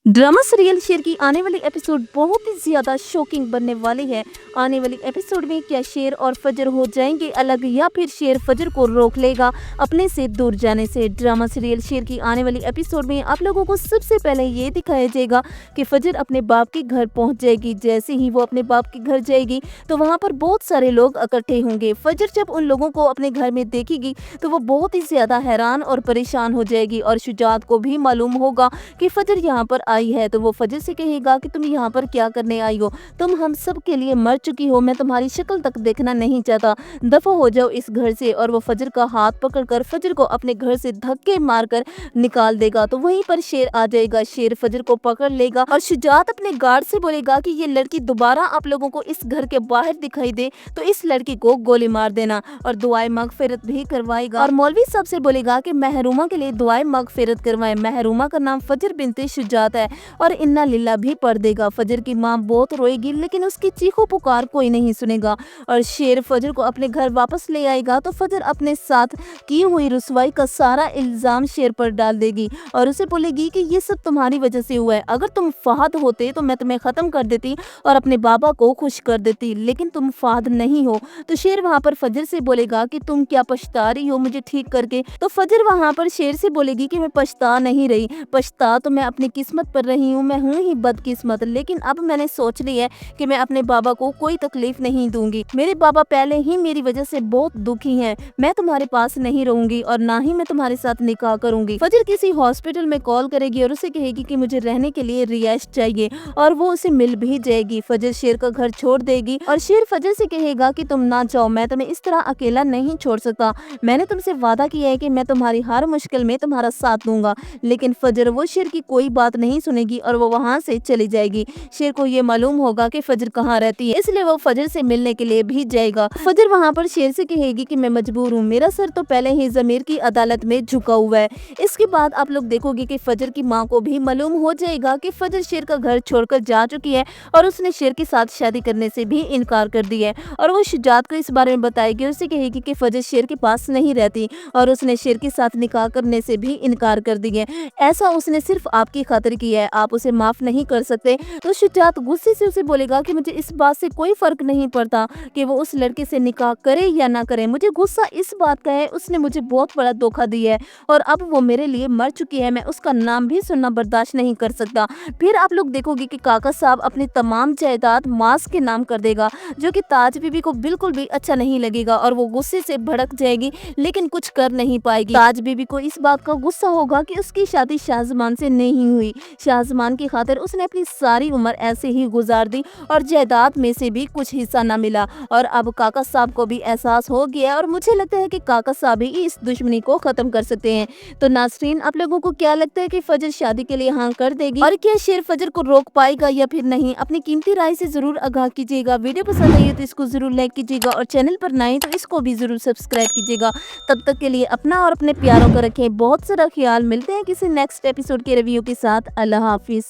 Drama serial शेर की आने वाली एपिसोड बहुत ही ज्यादा शॉकिंग बनने वाली है। आने वाली एपिसोड में क्या शेर और फजर हो जाएंगे अलग या फिर शेर फजर को रोक लेगा अपने से दूर जाने से। ड्रामा सीरियल शेर की आने वाली एपिसोड में आप लोगों को सबसे पहले ये दिखाया जाएगा कि फजर अपने बाप के घर पहुंच जाएगी। जैसे ही वो अपने बाप के घर जाएगी तो वहां पर बहुत सारे लोग इकट्ठे होंगे। फजर जब उन लोगों को अपने घर में देखेगी तो वो बहुत ही ज्यादा हैरान और परेशान हो जाएगी और शुजात को भी मालूम होगा कि फजर यहाँ पर आई है। तो वो फजर से कहेगा कि तुम यहाँ पर क्या करने आई हो, तुम हम सब के लिए मर चुकी हो, मैं तुम्हारी शक्ल तक देखना नहीं चाहता, दफा हो जाओ इस घर से। और वो फजर का हाथ पकड़कर फजर को अपने घर से धक्के मारकर निकाल देगा। तो वहीं पर शेर आ जाएगा, शेर फजर को पकड़ लेगा और शुजात अपने गार्ड से बोलेगा कि ये लड़की दोबारा आप लोगों को इस घर के बाहर दिखाई दे तो इस लड़की को गोली मार देना और दुआए मगफिरत भी करवाएगा। और मौलवी साहब से बोलेगा कि महरूमा के लिए दुआए मगफिरत करवाए। महरूमा का नाम फजर बिनते शुजात है और इन्ना लिल्ला भी पढ़ देगा। फजर की माँ बहुत रोएगी लेकिन उसकी चीखों पुकार कोई नहीं सुनेगा और शेर फजर को अपने घर वापस ले आएगा। तो फजर अपने साथ की हुई रुसवाई का सारा इल्जाम शेर पर डाल देगी और उसे बोलेगी कि ये सब तुम्हारी वजह से हुआ है, अगर तुम फहद होते तो मैं तुम्हें खत्म कर देती और अपने बाबा को खुश कर देती, लेकिन तुम फहद नहीं हो। तो शेर वहां पर फजर से बोलेगा कि तुम क्या पछता रही हो मुझे ठीक करके। तो फजर वहां पर शेर से बोलेगी कि मैं पछता नहीं रही, पछता तो मैं अपनी किस्मत पर रही हूँ, मैं हूँ ही बदकिस्मत, लेकिन अब मैंने सोच लिया है कि मैं अपने बाबा को कोई तकलीफ नहीं दूंगी। मेरे बाबा पहले ही मेरी वजह से बहुत दुखी हैं, मैं तुम्हारे पास नहीं रहूंगी और ना ही मैं तुम्हारे साथ निकाह करूंगी। फजर किसी हॉस्पिटल में कॉल करेगी और उसे कहेगी कि मुझे रहने के लिए रिहाइश चाहिए और वो उसे मिल भी जाएगी। फजर शेर का घर छोड़ देगी और शेर फजर से कहेगा कि तुम ना जाओ, मैं तुम्हें इस तरह अकेला नहीं छोड़ सकता, मैंने तुमसे वादा किया है कि मैं तुम्हारी हर मुश्किल में तुम्हारा साथ दूंगा। लेकिन फजर वो शेर की कोई बात नहीं सुनेगी और वो वहां से चली जाएगी। शेर को ये मालूम होगा कि फजर कहाँ रहती है, इसलिए वो फजर से मिलने के लिए भी जाएगा। फजर वहां पर शेर से कहेगी कि मैं मजबूर हूँ, मेरा सर तो पहले ही ज़मीर की अदालत में झुका हुआ है। इसके बाद आप लोग देखोगे कि फजर की माँ को भी मालूम हो जाएगा कि फजर शेर का घर छोड़कर जा चुकी है और उसने शेर के साथ शादी करने से भी इनकार कर दिया है। और वो शुजात को इस बारे में बताएगी और उसे कहेगी कि फजर शेर के पास नहीं रहती और उसने शेर के साथ निकाह करने से भी इनकार कर दिया है, ऐसा उसने सिर्फ आपकी खातिर किया है, आप उसे माफ नहीं कर सकते। तो शुजात गुस्से से उसे बोलेगा कि मुझे इस बात से कोई फर्क नहीं पड़ता कि वो उस लड़के से निकाह करे या ना करे, मुझे गुस्सा इस बात का है उसने मुझे बहुत बड़ा धोखा दिया है और अब वो मेरे लिए मर चुकी है, मैं उसका नाम भी सुनना बर्दाश्त नहीं कर सकता। फिर आप लोग देखोगे कि काका साहब अपनी तमाम जायदाद मास के नाम कर देगा, जो कि ताज बीबी को बिल्कुल भी अच्छा नहीं लगेगा और वो गुस्से से भड़क जाएगी लेकिन कुछ कर नहीं पाएगी। ताज बीबी को इस बात का गुस्सा होगा कि उसकी शादी शाहजमान से नहीं हुई, शाहजमान की खातिर उसने अपनी सारी उम्र ऐसे ही गुजार दी और जायदाद में से भी कुछ हिस्सा न मिला। और अब काका साहब को भी एहसास हो गया और मुझे लगता है कि काका साहब ही इस दुश्मनी को खत्म कर सकते हैं। तो नाज़रीन, आप लोगों को क्या लगता है कि फजर शादी के लिए हाँ कर देगी और क्या शेर फजर को रोक पाएगा या फिर नहीं? अपनी कीमती राय से जरूर आगाह कीजिएगा। वीडियो पसंद आई तो इसको जरूर लाइक कीजिएगा और चैनल पर नए तो इसको भी जरूर सब्सक्राइब कीजिएगा। तब तक के लिए अपना और अपने प्यारों का रखें बहुत सारा ख्याल। मिलते हैं किसी नेक्स्ट एपिसोड के रिव्यू के साथ। अल्लाह हाफिज।